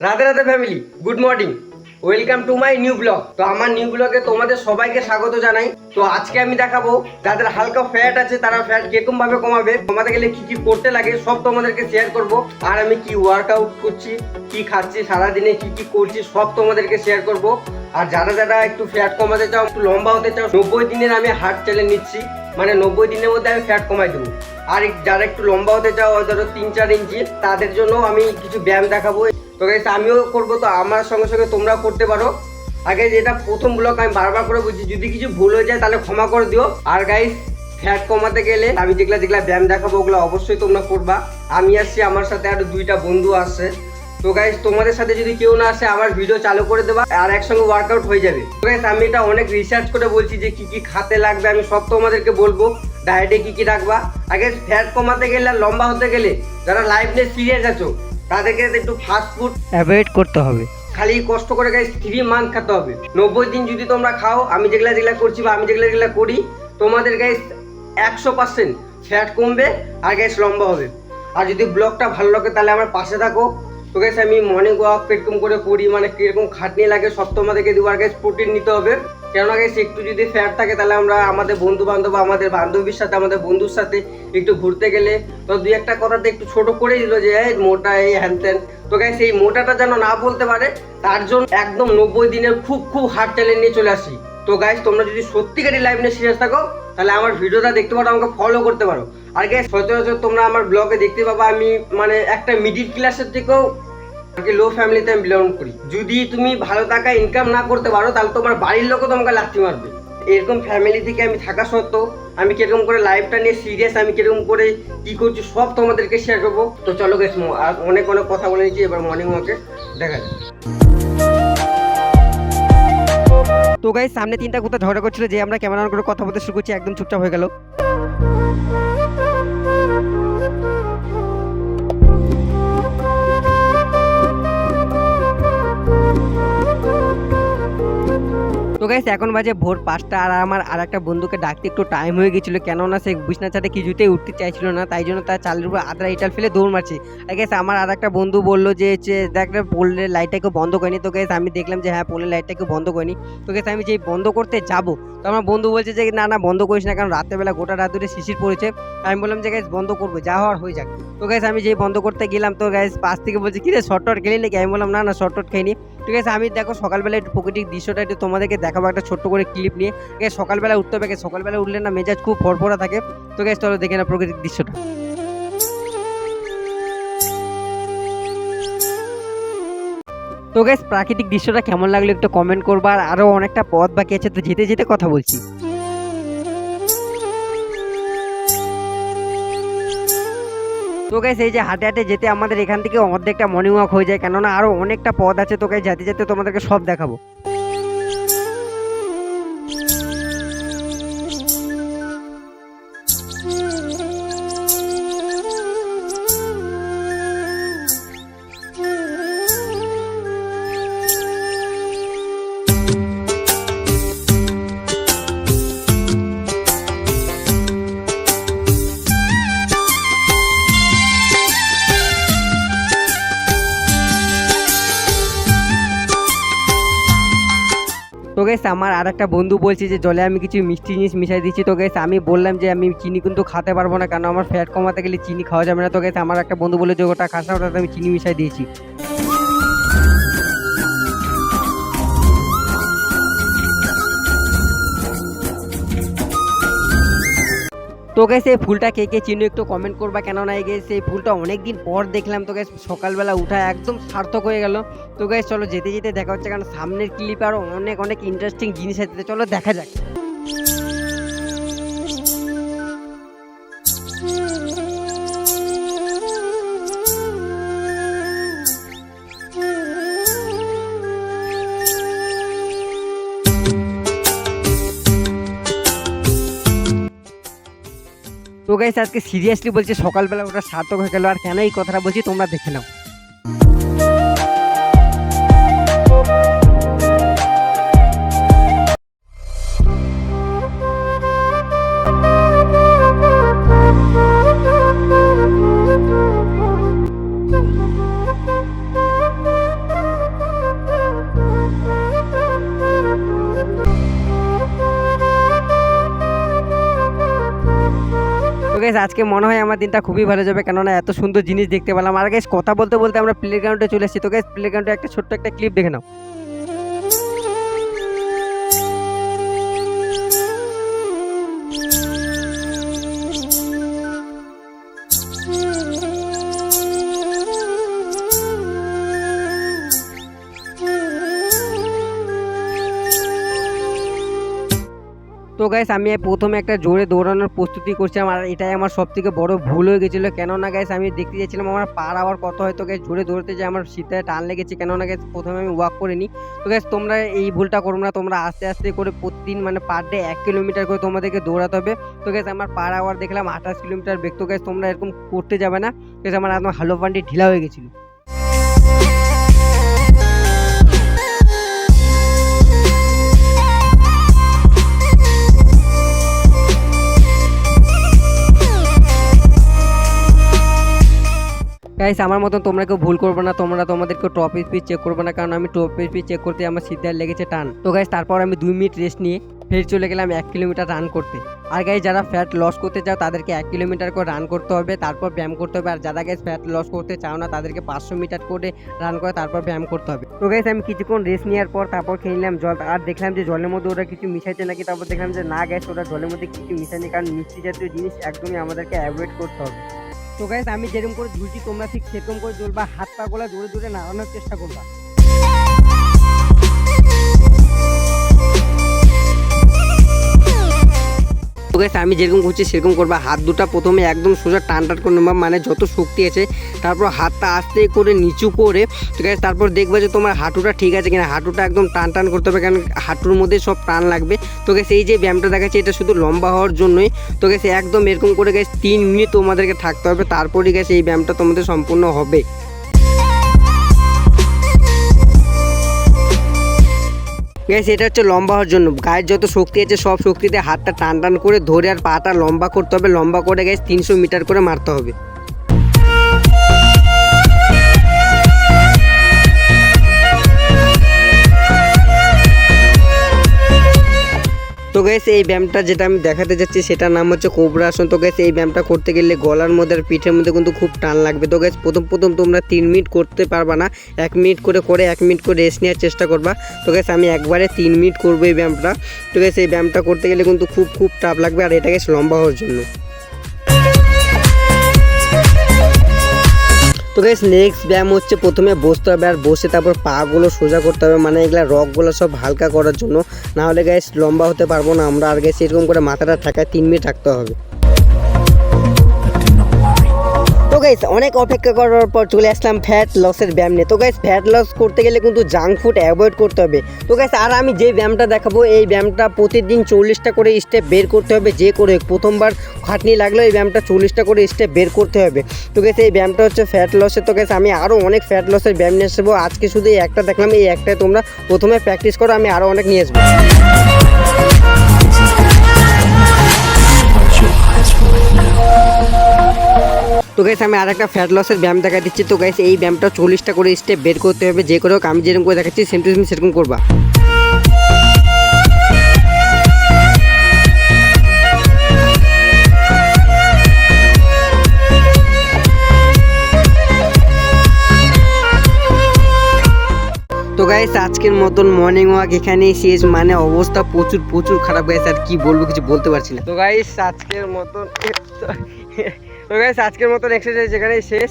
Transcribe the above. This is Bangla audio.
Radhe Radhe family, good morning, welcome to my new blog. তো আমার নিউ ব্লগে তোমাদের সবাইকে স্বাগত জানাই। তো আজকে আমি দেখাবো যাদের হালকা ফ্যাট আছে তারা ফ্যাট কিরকম ভাবে কমাবে, কমাতে গেলে কি কি করতে লাগে সব তোমাদেরকে শেয়ার করব। আর আমি কি ওয়ার্কআউট করছি, কি খাচ্ছি, সারাদিনে কি কি করছি সব তোমাদেরকে শেয়ার করব। আর যারা যারা একটু ফ্যাট কমাতে চাও, একটু লম্বা হতে চাও, 90 দিনের আমি হার্ট চ্যালেঞ্জ নিচ্ছি, মানে 90 দিনের মধ্যে আমি ফ্যাট কমাই দেবো। আর যারা একটু লম্বা হতে চাও, ধরো 3-4 ইঞ্চি, তাদের জন্য আমি কিছু ব্যায়াম দেখাবো। তো গাইস আমিও করবো, তো আমার সঙ্গে সঙ্গে তোমরাও করতে পারো। আগে যেটা প্রথম ব্লগ আমি বারবার করে বলছি, যদি কিছু ভুল হয়ে যায় তাহলে ক্ষমা করে দিও। আর গাইস ফ্যাট কমাতে গেলে আমি যেগুলা ব্যায়াম দেখাবো ওগুলো অবশ্যই তোমরা করবা। আমি আসছি, আমার সাথে আরো 2টা বন্ধু আসছে। তো গাইস তোমাদের সাথে যদি কেউ না আসে আমার ভিডিও চালু করে দেবা, আর একসঙ্গে ওয়ার্কআউট হয়ে যাবে। তো গাইস আমি এটা অনেক রিসার্চ করে বলছি যে কি কি খাতে লাগবে, আমি সব তোমাদেরকে বলবো। ডায়েটে কি কি রাখবা। আগে ফ্যাট কমাতে গেলে আর লম্বা হতে গেলে যারা লাইফ নিয়ে সিরিয়াস আছো তাদেরকে একটু ফাস্ট ফুড অ্যাভয়েড করতে হবে। খালি কষ্ট করে গাইস 3 মান্থ খেতে হবে। 90 দিন যদি তোমরা খাও, আমি যেগুলা করছি বা আমি যেগুলা করি, তোমাদের গাইস 100% ফ্যাট কমবে আর গাইস লম্বা হবে। আর যদি ব্লগটা ভালো লাগে তাহলে আমার পাশে থাকো। তো গাইস আমি মর্নিং ওয়াক কিরকম করে করি, মানে কিরকম খাটনি লাগে সব তোমাদেরকে দেবো। আর গাইস প্রোটিন নিতে হবে, কেননা গাইস একটু যদি ফ্যাট থাকে তাহলে আমরা আমাদের বন্ধু বান্ধব, আমাদের বান্ধবীর সাথে, আমাদের বন্ধুর সাথে একটু ঘুরতে গেলে তো 2-1টা কথাতে একটু ছোট করে দিল যে এই মোটা, এই হ্যান ত্যান। তো গাইস এই মোটাটা যেন না বলতে পারে, তার জন্য একদম 90 দিনের খুব হার্ড চ্যালেঞ্জ নিয়ে চলে আসি। তো গাইস তোমরা যদি সত্যিকারই লাইফ নিয়ে সিরিয়াস থাকো তাহলে আমার ভিডিওটা দেখতে পারো, আমাকে ফলো করতে পারো। আর গাইস সচরাচর তোমরা আমার ব্লগে দেখতে পাবা আমি মানে একটা মিডিল ক্লাসের থেকেও লো ফ্যামিলিতে আমি বিলং করি। যদি তুমি ভালো টাকা ইনকাম না করতে পারো তাহলে তোমার বাড়ির লোকও তোমাকে লাথি মারবে। এরকম ফ্যামিলি থেকে আমি থাকা সত্ত্বেও আমি কিরকম করে লাইফটা নিয়ে সিরিয়াস, আমি কিরকম করে কি করছি সব তোমাদেরকে শেয়ার করবো। তো চলো গেছ, আর অনেক কথা বলে নিচ্ছি, এবার মর্নিং ওয়াকে দেখা যায়। তো গাইস সামনে 3টা কুত্তা ঝগড়া করছিল, যে আমরা ক্যামেরা অন করে কথা বলতে শুরু করছি, একদম চুপচাপ হয়ে গেল। তো গাইস এখন বাজে ভোর 5টা, আর আমার আর একটা বন্ধুকে ডাকতে একটু টাইম হয়ে গেছিলো, কেননা সে বিছনা ছাদে কিছুতেই উঠতে চাইছিল না, তাই জন্য তার চালের উপর আদ্রা ইটাল ফেলে দৌড় মারছে। আর গাইস আমার আর একটা বন্ধু বললো যে দেখ পোলের লাইটটাকে বন্ধ করেনি। তো গাইস আমি দেখলাম যে হ্যাঁ পোলের লাইটটাকে বন্ধ করেনি। তো গাইস আমি যেই বন্ধ করতে যাবো, তো আমার বন্ধু বলছে যে না বন্ধ করিস না, কারণ রাত্রেবেলা গোটা রাত ধরে শিশির পড়েছে। আমি বললাম যে গাইস বন্ধ করবো, যা হওয়ার হয়ে যাক। তো গাইস আমি যেই বন্ধ করতে গেলাম, তো গাইস পাশ থেকে বলছে কি রে শর্ট খেলি নাকি। আমি বললাম না শর্ট খাইনি। ঠিক আছে, আমি দেখো সকালবেলা একটু প্রকৃতিক দৃশ্যটা একটু তোমাদেরকে দেখাবো একটা ছোট্ট করে ক্লিপ নিয়ে। সকালবেলা উঠতে হবে, সকালবেলা উঠলে না মেজাজ খুব ফরফরা থাকে। তো গাইস চলো দেখে না প্রকৃতিক দৃশ্যটা। তো গাইস প্রাকৃতিক দৃশ্যটা কেমন লাগলো একটু কমেন্ট করবা। আর আরো অনেকটা পথ বাকি আছে, তো যেতে যেতে কথা বলছি। তো গাইস এই যে হাঁটে হাঁটে যেতে আমাদের এখান থেকে অর্ধেকটা মর্নিং ওয়াক হয়ে যায়, কেননা আরো অনেকটা পথ আছে। তো গাইস যেতে যেতে তোমাদেরকে সব দেখাবো। তো গাইস আমার আর একটা বন্ধু বলছে যে জলে আমি কিছু মিষ্টি জিনিস মিশাই দিচ্ছি। তো গাইস আমি বললাম যে আমি চিনি কিন্তু খেতে পারবো না, কারণ আমার ফ্যাট কমাতে গেলে চিনি খাওয়া যাবে না। তো গাইস আমার একটা বন্ধু বলে যে ওটা খাস না, ওটাতে আমি চিনি মিশাই দিয়েছি। তো গাইস এই ফুলটা কে কে চিনো একটু কমেন্ট করবা, কেননা এই গাইস এই ফুলটা অনেকদিন পর দেখলাম। তো গাইস সকালবেলা উঠা একদম সার্থক হয়ে গেল। তো গাইস চলো যেতে যেতে দেখা হচ্ছে, কারণ সামনের ক্লিপে আরো অনেক ইন্টারেস্টিং জিনিস আছে, চলো দেখা যাক। তো গাইস আজকে সিরিয়াসলি বলছি, সকালবেলা ওটা সার্থক হয়ে গেল। আর কেন এই কথাটা বলছি তোমরা দেখে নাও। আজকে মনে হয় আমার দিনটা খুবই ভালো যাবে, কেননা এত সুন্দর জিনিস দেখতে পেলাম। আর গাইস কথা বলতে বলতে আমরা প্লে গ্রাউন্ডে চলে এসেছি। তো গাইস প্লে গ্রাউন্ডে একটা ছোট্ট একটা ক্লিপ দেখে নাও। তো গাইস আমি প্রথমে একটা জোরে দৌড়ানোর প্রস্তুতি করছিলাম, আর এটাই আমার সব থেকে বড় ভুল হয়ে গেছিলো। কেননা গাইস আমি দেখতে চাইছিলাম আমার পার আওয়ার কত, হয়তো গাইস জোরে দৌড়তে যে আমার শীতে টান লেগেছে। কেননা গাইস প্রথমে আমি ওয়াক করিনি। তো গাইস তোমরা এই ভুলটা করো না, তোমরা আস্তে আস্তে করে প্রতিদিন মানে পার ডে 1 কিলোমিটার করে তোমাদেরকে দৌড়াতে হবে। তো গাইস আমার পার আওয়ার দেখলাম 28 কিলোমিটার বেগ। তো গাইস তোমরা এরকম করতে যাবে না। গাইস আমার একদম হালো পান্ডি ঢিলা হয়ে গেছিলো। গাইস আমার মতন তোমরা কেউ ভুল করবে না, তোমরা তোমাদেরকে টপ স্পিড চেক করবে না, কারণ আমি টপ স্পিড চেক করতে আমার সিদ্ধার লেগেছে টান। তো গাইস তারপর আমি 2 মিনিট রেস্ট নিয়ে ফের চলে গেলাম 1 কিলোমিটার রান করতে। আর গাইস যারা ফ্যাট লস করতে চাও তাদেরকে 1 কিলোমিটার করে রান করতে হবে, তারপর ব্যায়াম করতে হবে। আর যারা গাইস ফ্যাট লস করতে চাও না তাদেরকে 500 মিটার করে রান করে তারপর ব্যায়াম করতে হবে। তো গাইস আমি কিছুক্ষণ রেস্ট নেওয়ার পর তারপর খেয়ে নিলাম জল, আর দেখলাম যে জলের মধ্যে ওরা কিছু মিশাইছে নাকি। তারপর দেখলাম যে না গাইস ওরা জলের মধ্যে কিছু মিশায়নি, কারণ মিষ্টি জাতীয় জিনিস একদমই আমাদেরকে অ্যাভয়েড করতে হবে। তো গাইস আমি যেরকম করে ঝুলছি তোমরা ঠিক সেরকম করে ঝুলবা, হাত পা গুলা জোরে জোরে নাড়ানোর চেষ্টা করবা। তো গাইস আমি যেরকম করছি সেরকম করবা, হাত দুটো প্রথমে একদম সোজা টান টান করে নেবা, মানে যত শক্তি আছে। তারপর হাতটা আস্তে করে নিচু করে, তো গাইস তারপর দেখবা যে তোমার হাঁটুটা ঠিক আছে কিনা। হাঁটুটা একদম টান টান করতে হবে, কারণ হাঁটুর মধ্যে সব টান লাগবে। তো গাইস এই যে ব্যায়ামটা দেখাচ্ছে এটা শুধু লম্বা হওয়ার জন্যই। তো গাইস একদম এরকম করে গাইস 3 মিনিট তোমাদেরকে থাকতে হবে, তারপরই গাইস এই ব্যায়ামটা তোমাদের সম্পূর্ণ হবে। গাইস এটা হচ্ছে লম্বা হওয়ার জন্য। গায়ের যত শক্তি আছে সব শক্তিতে হাতটা টান টান করে ধরে আর পাটা লম্বা করতে হবে। লম্বা করে গাইস 300 মিটার করে মারতে হবে। তো গাইস এই ব্যায়ামটা যেটা আমি দেখাতে যাচ্ছি সেটার নাম হচ্ছে কোবরা আসন। তো গাইস এই ব্যায়ামটা করতে গেলে গলার মধ্যে আর পিঠের মধ্যে কিন্তু খুব টান লাগবে। তো গাইস প্রথম তোমরা 3 মিনিট করতে পারবা না, 1 মিনিট করে 1 মিনিট করে রেস্ট নেওয়ার চেষ্টা করবা। তো গাইস আমি একবারে 3 মিনিট করবো এই ব্যায়ামটা। তো গাইস এই ব্যায়ামটা করতে গেলে কিন্তু খুব টাফ লাগবে, আর এটা গাইস লম্বা হওয়ার জন্য। তো গাইস নেক্সট ব্যায়াম হচ্ছে প্রথমে বসতে হবে, আর বসে তারপর পাগুলো সোজা করতে হবে, মানে এগুলা রগগুলো সব হালকা করার জন্য। না হলে গাইস লম্বা হতে পারবো না আমরা। আর গাইস এরকম করে মাথাটা ঠাকায় 3 মিনিট রাখতে হবে। তো গাইস অনেক অপেক্ষা করার পর চলে আসলাম ফ্যাট লসের ব্যায়াম নিয়ে। তো গাইস ফ্যাট লস করতে গেলে কিন্তু জাঙ্ক ফুড অ্যাভয়েড করতে হবে। তো গাইস আর আমি যে ব্যায়ামটা দেখাবো এই ব্যায়ামটা প্রতিদিন 40টা করে স্টেপ বের করতে হবে, যে করে প্রথমবার খাটনি লাগলো এই ব্যায়ামটা 40টা করে স্টেপ বের করতে হবে। তো গাইস এই ব্যায়ামটা হচ্ছে ফ্যাট লসের। তো গাইস আমি আরও অনেক ফ্যাট লসের ব্যায়াম নিয়ে আসবো, আজকে শুধু এই একটা দেখলাম, এই একটাই তোমরা প্রথমে প্র্যাকটিস করো, আমি আরও অনেক নিয়ে আসবো। তো গাইস আমি আরেকটা ফ্যাট লসের ব্যায়াম দেখা দিচ্ছি। তো গাইস এই ব্যায়ামটা 40টা করে স্টেপ বের করতে হবে, যে করে হোক। আমি যেরকম করে দেখাচ্ছি সেম টু সেম সেরকম করবা। তো গাইস আজকের মতন মর্নিং ওয়াক এখানেই শেষ, মানে অবস্থা প্রচুর খারাপ গাইস, আর কি বলবো কিছু বলতে পারছি না। তো গাইস আজকের মতন এক্সারসাইজ এখানেই শেষ।